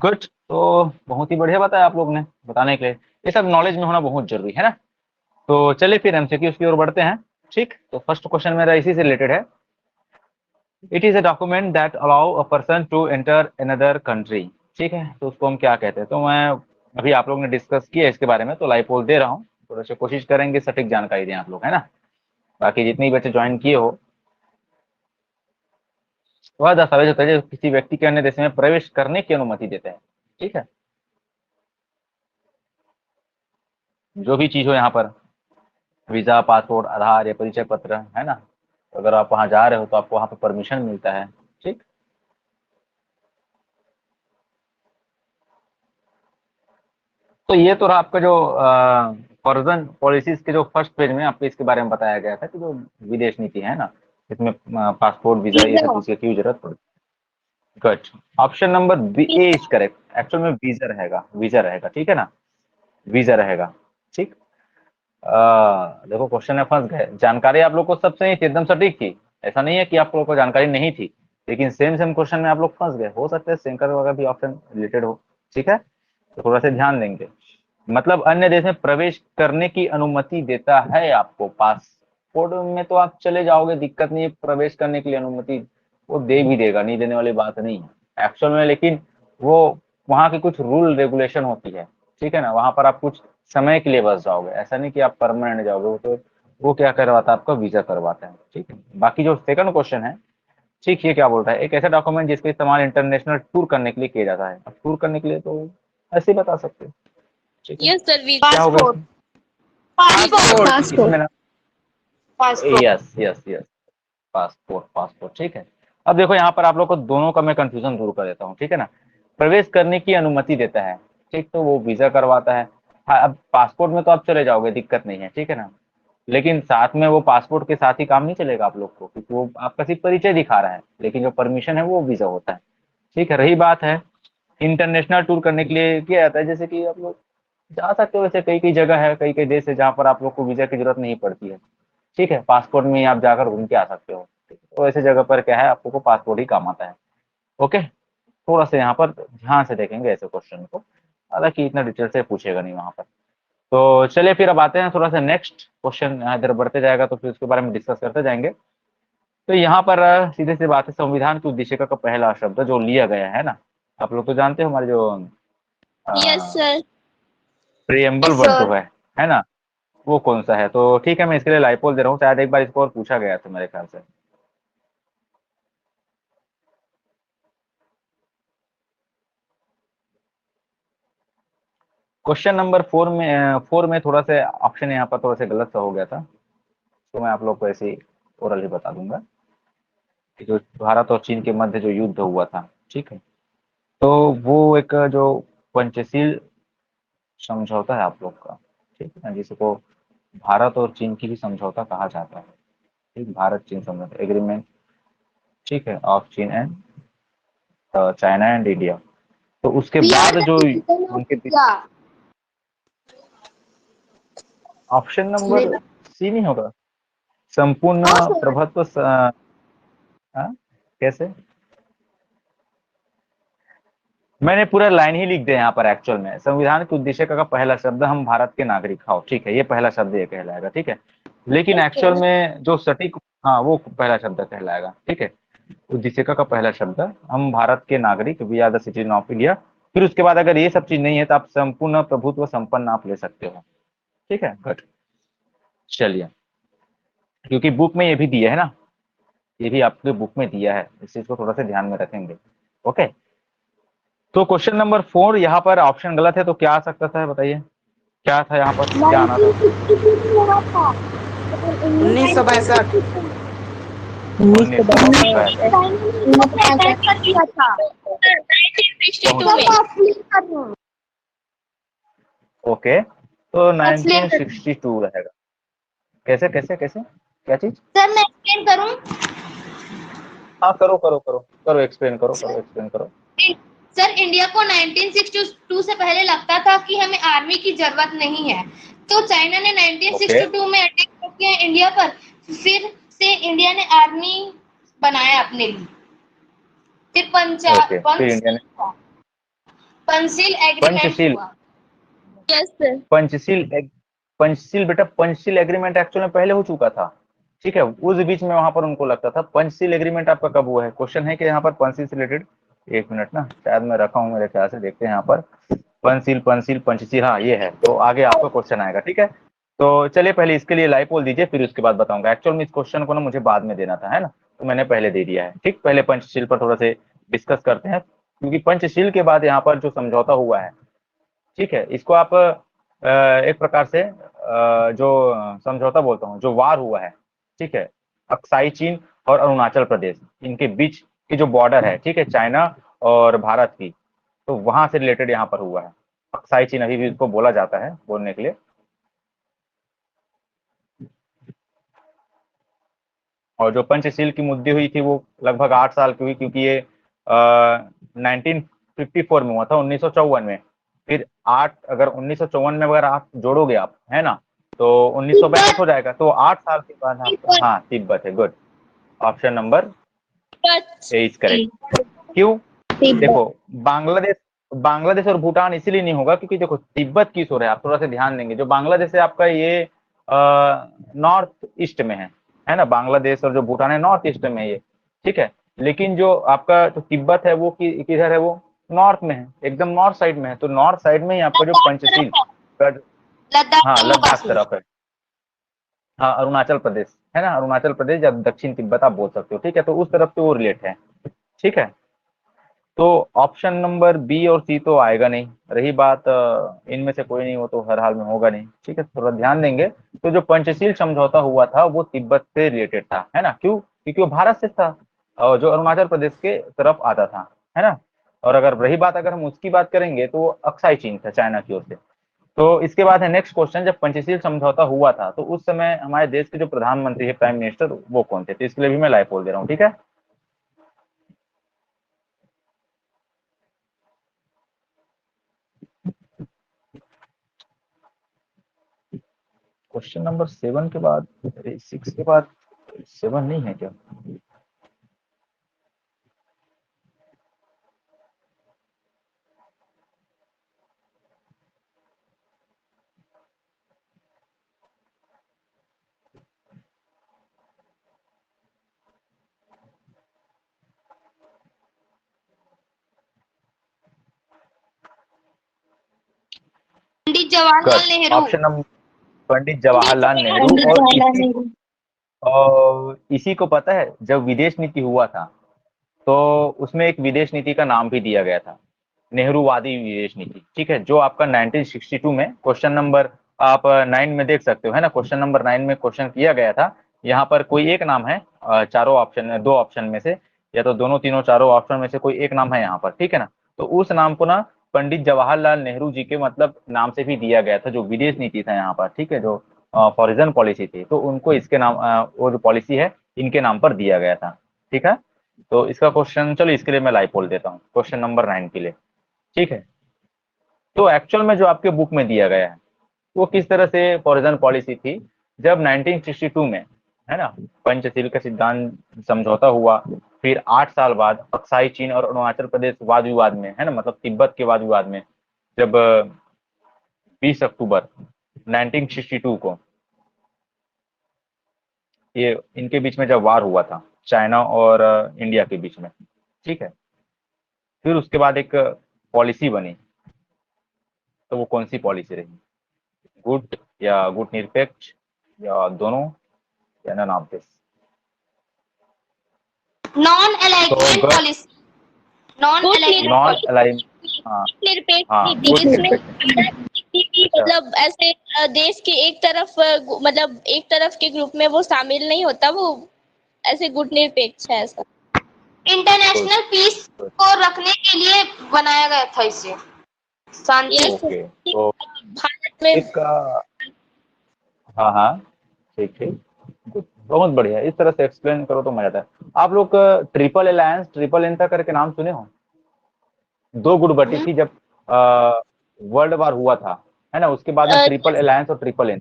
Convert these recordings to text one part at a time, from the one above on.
Good. तो बहुत ही बढ़िया बताया आप लोग ने बताने के लिए। ये सब नॉलेज में होना बहुत जरूरी है ना। तो चलिए फिर एमसीक्यू की ओर बढ़ते हैं। ठीक, तो फर्स्ट क्वेश्चन मेरा इसी से रिलेटेड है। It is a document that allow a person to enter another country. ठीक है, तो उसको हम क्या कहते हैं? तो मैं अभी आप लोग ने डिस्कस किया इसके बारे में, तो लाइव पोल दे रहा हूँ। थोड़ा सा कोशिश करेंगे सटीक जानकारी दें आप लोग, है ना। बाकी जितने भी बच्चे ज्वाइन किए हो, वह दस्तावेज होता है जो किसी व्यक्ति के अन्य देश में प्रवेश करने की अनुमति देते हैं। ठीक है, जो भी चीज हो यहाँ पर, वीजा, पासपोर्ट, आधार या परिचय पत्र, है ना। तो अगर आप वहां जा रहे हो तो आपको वहां पर परमिशन मिलता है। ठीक, तो ये तो रहा आपका जो फॉरेन पॉलिसीज के जो फर्स्ट पेज में आपको इसके बारे में बताया गया था कि जो विदेश नीति है ना, इसमें पासपोर्ट, वीजा, ये सब चीज की क्यों जरूरत पड़ती है। Good. Option number B A is correct. Actual में वीजा रहेगा, वीजा रहेगा, ठीक है ना, वीजा रहेगा। ठीक। देखो क्वेश्चन में फंस गए। जानकारी आप लोग को सब सही थी, एकदम सटीक थी। ऐसा नहीं है कि आप लोगों को जानकारी नहीं थी, लेकिन सेम सेम क्वेश्चन में आप लोग फंस गए। हो सकता है सेंकर वगैरह भी ऑप्शन रिलेटेड हो। ठीक है, तो थोड़ा सा ध्यान देंगे। मतलब अन्य देश में प्रवेश करने की अनुमति देता है आपको। पासपोर्ट में तो आप चले जाओगे, दिक्कत नहीं है, प्रवेश करने के लिए अनुमति वो दे भी देगा, नहीं देने वाली बात नहीं है एक्चुअल में। लेकिन वो वहाँ की कुछ रूल रेगुलेशन होती है, ठीक है ना। वहां पर आप कुछ समय के लिए बस जाओगे, ऐसा नहीं कि आप परमानेंट जाओगे। वो तो वो क्या करवाता है, आपका वीजा करवाता है। ठीक है, बाकी जो सेकंड क्वेश्चन है, ठीक, ये क्या बोलता है? एक ऐसा डॉक्यूमेंट जिसका इस्तेमाल इंटरनेशनल टूर करने के लिए किया जाता है। अब टूर करने के लिए तो ऐसे ही बता सकते हो। ठीक है, यस सर, क्या होगा पासपोर्ट। इसमें? पासपोर्ट। इसमें ना, passport. Yes yes yes, passport, passport. ठीक है, अब देखो यहाँ पर आप लोग को दोनों का मैं कंफ्यूजन दूर कर देता हूँ, ठीक है ना। प्रवेश करने की अनुमति देता है, ठीक, तो वो वीजा करवाता है। हाँ, अब पासपोर्ट में तो आप चले जाओगे, दिक्कत नहीं है, ठीक है ना। लेकिन साथ में वो पासपोर्ट के साथ ही काम नहीं चलेगा आप लोग को, क्योंकि वो आपका सिर्फ परिचय दिखा रहा है, लेकिन जो परमिशन है वो वीजा होता है। ठीक है, रही बात है इंटरनेशनल टूर करने के लिए किया जाता है, जैसे कि आप लोग जा सकते हो। वैसे कई कई जगह है, कई कई देश है जहाँ पर आप लोग को वीजा की जरूरत नहीं पड़ती है। ठीक है, पासपोर्ट में ही आप जाकर घूम के आ सकते हो। तो ऐसे जगह पर क्या है, आपको को पासपोर्ट ही काम आता है। ओके, थोड़ा सा यहाँ पर ध्यान से देखेंगे ऐसे क्वेश्चन को, हालांकि इतना डिटेल से पूछेगा नहीं वहां पर। तो चलिए फिर अब आते हैं थोड़ा सा नेक्स्ट क्वेश्चन। इधर बढ़ते जाएगा तो फिर उसके बारे में डिस्कस करते जाएंगे। तो यहाँ पर सीधे सी बात है, संविधान की उद्देशिका का पहला शब्द जो लिया गया है ना, आप लोग तो जानते हो हमारे जो yes sir. Preamble yes word जो सर। है ना, वो कौन सा है? तो ठीक है, मैं इसके लिए लाइपोल दे रहा हूँ। शायद एक बार इसको और पूछा गया था मेरे ख्याल से। क्वेश्चन नंबर फोर में थोड़ा सा ऑप्शन यहाँ पर थोड़ा सा गलत सा हो गया था, तो मैं आप लोग को ऐसे ही ओरली बता दूंगा कि जो भारत और चीन के मध्य जो युद्ध हुआ था, ठीक है, तो वो एक जो पंचशील समझौता है आप लोग का, ठीक है ना, जिसको भारत और चीन की भी समझौता कहा जाता है। ठीक, भारत चीन समझौता एग्रीमेंट, ठीक है, ऑफ चीन एंड चाइना एंड इंडिया। तो उसके वी आर बाद द जो सिटीजन ऑफ उनके इंडिया। ऑप्शन नंबर सी नहीं होगा? संपूर्ण हाँ सर। प्रभुत्व हाँ? कैसे? मैंने पूरा लाइन ही लिख दिया यहाँ पर। एक्चुअल में संविधान के उद्देश्य का पहला शब्द हम भारत के नागरिक, हाँ ठीक है, ये पहला शब्द ये कहलाएगा, ठीक है। लेकिन एक्चुअल में जो सटीक, हाँ, वो पहला शब्द कहलाएगा, ठीक है। उद्देशिका का पहला शब्द हम भारत के नागरिक, we are the citizen of India. फिर उसके बाद अगर ये सब चीज नहीं है तो आप संपूर्ण प्रभुत्व संपन्न आप ले सकते हो। ठीक है, गुड। चलिए, क्योंकि बुक में ये भी दिया है ना, ये भी आपके बुक में दिया है, इस चीज को थोड़ा सा ध्यान में रखेंगे। ओके, तो क्वेश्चन नंबर 4 यहाँ पर ऑप्शन गलत है, तो क्या आ सकता था बताइए? क्या था यहाँ पर, क्या आना था? 1962 में हुआ था। 1962। उन्नीस सौ पैंसठ। चाइना ने इसको अटैक कर दिया था। 1962 में। ओके, तो एक्सप्लेन करूं? 1962 रहेगा। कैसे कैसे कैसे, क्या चीज? सर मैं एक्सप्लेन करूं? हाँ, करो करो करो करो, एक्सप्लेन करो, करो एक्सप्लेन करो। सर इंडिया को 1962 से पहले लगता था कि हमें आर्मी की जरूरत नहीं है, तो चाइना ने 1962 में अटैक किया इंडिया पर। फिर से इंडिया ने आर्मी बनाया अपने लिए। फिर ओके, फिर इंडिया ने पंचशील एग्रीमेंट पंचशील हुआ। Yes sir. पंचशील बेटा, पंचशील एग्रीमेंट एक्चुअल में पहले हो चुका था, ठीक है। उस बीच में वहां पर उनको लगता था। पंचशील एग्रीमेंट आपका कब हुआ है? क्वेश्चन है कि यहाँ पर पंचशील से रिलेटेड, एक मिनट ना, शायद मैं रखा हूँ मेरे ख्याल से, देखते हैं यहाँ पर। पंचशील पंचशील पंचशील, हाँ ये है। तो आगे आपका क्वेश्चन आएगा, ठीक है। तो चलिए पहले इसके लिए लाइव पोल दीजिए, फिर उसके बाद बताऊंगा। एक्चुअल में इस क्वेश्चन को ना मुझे बाद में देना था, है ना, तो मैंने पहले दे दिया है, ठीक। पहले पंचशील पर थोड़ा से डिस्कस करते हैं, क्योंकि पंचशील के बाद यहाँ पर जो समझौता हुआ है, ठीक है, इसको आप एक प्रकार से जो समझौता बोलता हूँ, जो वार हुआ है, ठीक है, अक्साई चीन और अरुणाचल प्रदेश, इनके बीच की जो बॉर्डर है, ठीक है, चाइना और भारत की, तो वहां से रिलेटेड यहाँ पर हुआ है। अक्साई चीन अभी भी इसको बोला जाता है, बोलने के लिए। और जो पंचशील की मुद्दे हुई थी वो लगभग 8 साल की हुई, क्योंकि ये 1954 में हुआ था, 1954 में। फिर 8, अगर 1954 में अगर आप जोड़ोगे आप, है ना, तो 1962 हो जाएगा। तो 8 साल के बाद आप, हाँ तिब्बत है, good. Option number A is correct. क्यों? देखो, बांग्लादेश बांग्लादेश और भूटान इसीलिए नहीं होगा क्योंकि देखो तिब्बत किस ओर है, आप थोड़ा सा ध्यान देंगे। जो बांग्लादेश है आपका, ये नॉर्थ ईस्ट में है ना। बांग्लादेश और जो भूटान है नॉर्थ ईस्ट में है ये, ठीक है। लेकिन जो आपका जो तिब्बत है वो किधर है? वो नॉर्थ में है, एकदम नॉर्थ साइड में है। तो नॉर्थ साइड में ही आपका जो पंचशील का, हाँ लद्दाख तरफ है, हाँ अरुणाचल प्रदेश है ना, अरुणाचल प्रदेश या दक्षिण तिब्बत आप बोल सकते हो, ठीक है। तो उस तरफ से वो रिलेट है, ठीक है। तो ऑप्शन नंबर बी और सी तो आएगा नहीं। रही बात इनमें से कोई नहीं, वो तो हर हाल में होगा नहीं, ठीक है। थोड़ा ध्यान देंगे। तो जो पंचशील समझौता हुआ था वो तिब्बत से रिलेटेड था, है ना। क्यों? क्योंकि वो भारत से था और जो अरुणाचल प्रदेश के तरफ आता था, है ना। और अगर रही बात, अगर हम उसकी बात करेंगे तो वो अक्साई चीन था, चाइना की ओर से। तो इसके बाद है नेक्स्ट क्वेश्चन, जब पंचशील समझौता हुआ था तो उस समय हमारे देश के जो प्रधानमंत्री है, प्राइम मिनिस्टर, वो कौन थे? तो इसके लिए भी मैं लाइव बोल दे रहा हूँ, ठीक है। क्वेश्चन नंबर 7 के बाद, 6 के बाद 7 नहीं है क्या? पंडित जवाहरलाल नेहरू। Option number Pandit Jawaharlal Nehru. और इसी को पता है, जब विदेश नीति हुआ था तो उसमें एक विदेश नीति का नाम भी दिया गया था, नेहरूवादी विदेश नीति, ठीक है। जो आपका 1962 में क्वेश्चन नंबर आप 9 में देख सकते हो, है ना। क्वेश्चन नंबर 9 में क्वेश्चन किया गया था। यहाँ पर कोई एक नाम है, चारों ऑप्शन में, 2 ऑप्शन में से, या तो दोनों तीनों चारों ऑप्शन में से कोई एक नाम है यहाँ पर, ठीक है ना। तो उस नाम को ना पंडित जवाहरलाल नेहरू जी के मतलब नाम से भी दिया गया था, जो विदेश नीति था यहाँ पर, ठीक है, जो फॉरेन पॉलिसी थी, तो उनको इसके नाम, वो जो पॉलिसी है इनके नाम पर दिया गया था, ठीक है। तो इसका क्वेश्चन, चलो इसके लिए मैं लाइव बोल देता हूँ, क्वेश्चन नंबर 9 के लिए, ठीक है। तो एक्चुअल में जो आपके बुक में दिया गया है वो किस तरह से फॉरेन पॉलिसी थी, जब 1962 में, है ना, पंचशील का सिद्धांत समझौता हुआ। फिर 8 साल बाद अक्साई चीन और अरुणाचल प्रदेश वाद विवाद में, है ना, मतलब तिब्बत के वाद विवाद में, जब 20 अक्टूबर 1962 को ये इनके बीच में जब वार हुआ था, चाइना और इंडिया के बीच में, ठीक है। फिर उसके बाद एक पॉलिसी बनी, तो वो कौन सी पॉलिसी रही? गुट या गुट निरपेक्ष, या दोनों, या none of this? Non alignment तो पॉलिसी। नॉन नॉन अलाइन, हाँ निरपेक्ष हाँ, नीति गुट जिसमें निरपेक्ष। मतलब ऐसे देश के एक तरफ मतलब एक तरफ के ग्रुप में वो शामिल नहीं होता, वो ऐसे गुट निरपेक्ष है ऐसा। इंटरनेशनल पीस को रखने के लिए बनाया गया था इसे, शांति। ओके, तो भारत में एक हाँ हाँ, ठीक ठीक, गुड, बहुत बढ़िया। इस तरह से एक्सप्लेन करो तो मजा आता है। आप लोग ट्रिपल अलायंस, ट्रिपल एंटा करके नाम सुने हो? 2 गुट बटी थी जब वर्ल्ड वार हुआ था, है ना। उसके बाद में ट्रिपल अलायंस और ट्रिपल एन,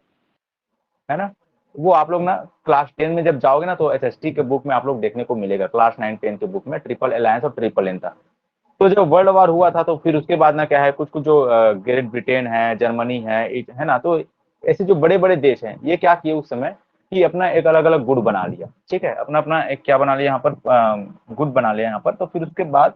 है ना। वो आप लोग ना क्लास 10 में जब जाओगे ना, तो एसएसटी के बुक में आप लोग देखने को मिलेगा, क्लास 9 10 के बुक में ट्रिपल अलायंस और ट्रिपल एन था। तो जब वर्ल्ड वॉर हुआ था तो फिर उसके बाद ना क्या है, कुछ कुछ जो ग्रेट ब्रिटेन है, जर्मनी है ना, तो ऐसे जो बड़े बड़े देश हैं ये क्या किए उस समय कि अपना एक अलग अलग गुट बना लिया, ठीक है, अपना अपना एक क्या बना लिया यहाँ पर, गुट बना लिया यहाँ पर। तो फिर उसके बाद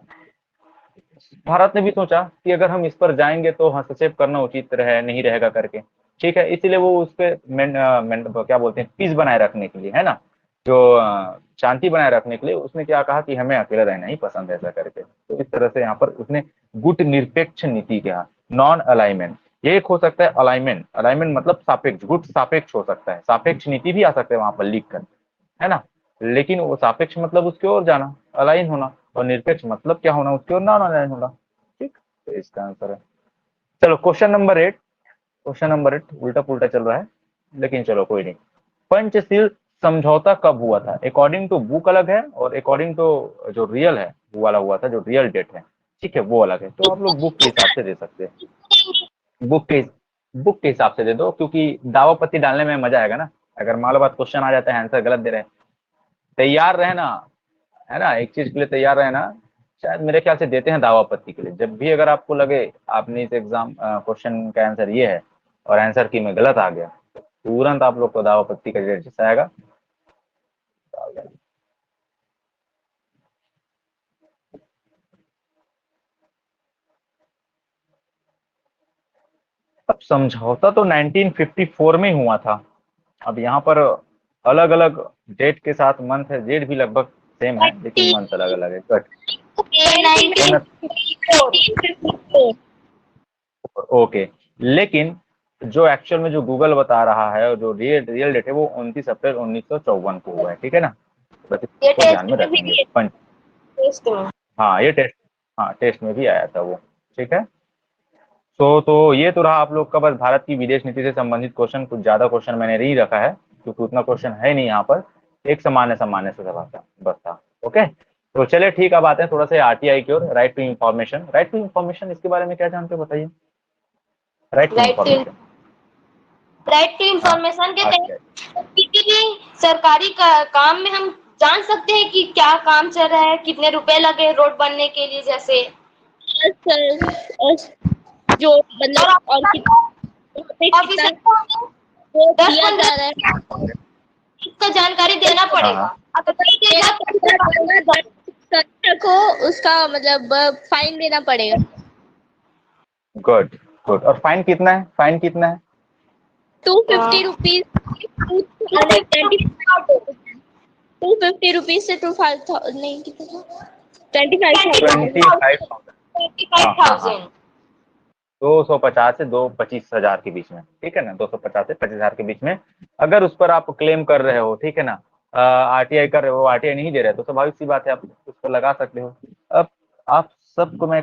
भारत ने भी सोचा कि अगर हम इस पर जाएंगे तो हस्तक्षेप करना उचित नहीं रहेगा करके, ठीक है, इसलिए वो उस पे क्या बोलते हैं, पीस बनाए रखने के लिए, है ना, जो शांति बनाए रखने के लिए उसने क्या कहा कि हमें अकेला रहना ही पसंद है, ऐसा करके। तो इस तरह से यहाँ पर उसने गुट निरपेक्ष नीति कहा, नॉन अलाइनमेंट। ये एक हो सकता है अलाइनमेंट, अलाइनमेंट मतलब सापेक्ष, गुट सापेक्ष हो सकता है, सापेक्ष नीति भी आ सकता है वहां पर लिख कर, है ना, लेकिन वो सापेक्ष मतलब उसकी ओर जाना, अलाइन होना, और निरपेक्ष मतलब क्या होना, उसकी ओर नॉन अलाइन होना, ठीक। तो इसका आंसर है। चलो क्वेश्चन नंबर 8 उल्टा पुल्टा चल रहा है, लेकिन चलो कोई नहीं। पंचशील समझौता कब हुआ था? अकॉर्डिंग टू बुक अलग है, और अकॉर्डिंग टू जो रियल है वो वाला हुआ था, जो रियल डेट है, ठीक है, वो अलग है। तो आप लोग बुक के हिसाब से दे सकते हैं, बुक के हिसाब से दे दो, क्योंकि दावापत्ती डालने में मजा आएगा ना। अगर मान लो बात क्वेश्चन आ जाता है आंसर गलत दे रहे हैं, तैयार रहना, है ना, एक चीज के लिए तैयार रहना। शायद मेरे ख्याल से देते हैं दावापत्ती के लिए, जब भी अगर आपको लगे आपने इस एग्जाम क्वेश्चन का आंसर ये है और आंसर की में गलत आ गया, तो तुरंत आप लोग को दावापत्ती का रेजिस्टर आएगा। अब समझौता तो 1954 में हुआ था। अब यहाँ पर अलग अलग डेट के साथ मंथ है, डेट भी लगभग सेम है लेकिन मंथ अलग अलग है। कट 1954 ओके, लेकिन जो एक्चुअल में जो गूगल बता रहा है और जो रियल डेट है वो 29 अप्रैल 1954 को हुआ है, ठीक है ना, बस इसको ध्यान में रखेंगे। हाँ ये टेस्ट, हाँ टेस्ट में भी आया था वो, ठीक है। तो ये तो रहा आप लोग का बस भारत की विदेश नीति से संबंधित क्वेश्चन। कुछ ज्यादा क्वेश्चन मैंने नहीं रखा है क्योंकि उतना क्वेश्चन है नहीं यहाँ पर, एक सामान्य से सवाल था बस था। ओके, तो चलिए ठीक, अब आते हैं थोड़ा सा आरटीआई की ओर, right to information. Right to information, इसके बारे में क्या जानते हो बताइए। Right to information, right to information के तहत किसी भी सरकारी काम में हम जान सकते हैं कि क्या काम चल रहा है, कितने रुपए लगे रोड बनने के लिए, जैसे जो मतलब और ऑफिसर को वो 10 दिया जा 15 रहा है, का जानकारी देना पड़ेगा। अगर नहीं देगा को उसका मतलब फाइन देना पड़ेगा। Good good. और फाइन कितना है, फाइन कितना है? 250 रुपीज, 250 रुपीज से 25,000 नहीं, कितना 25,000 25,000 250 से 225,000 के बीच में, ठीक है ना, 250 से 25,000 के बीच में अगर उस पर आप क्लेम कर रहे हो, ठीक है ना, आरटीआई कर रहे हो, आरटीआई नहीं दे रहे तो स्वाभाविक सी बात है आप उस पर लगा सकते हो। अब आप सबको मैं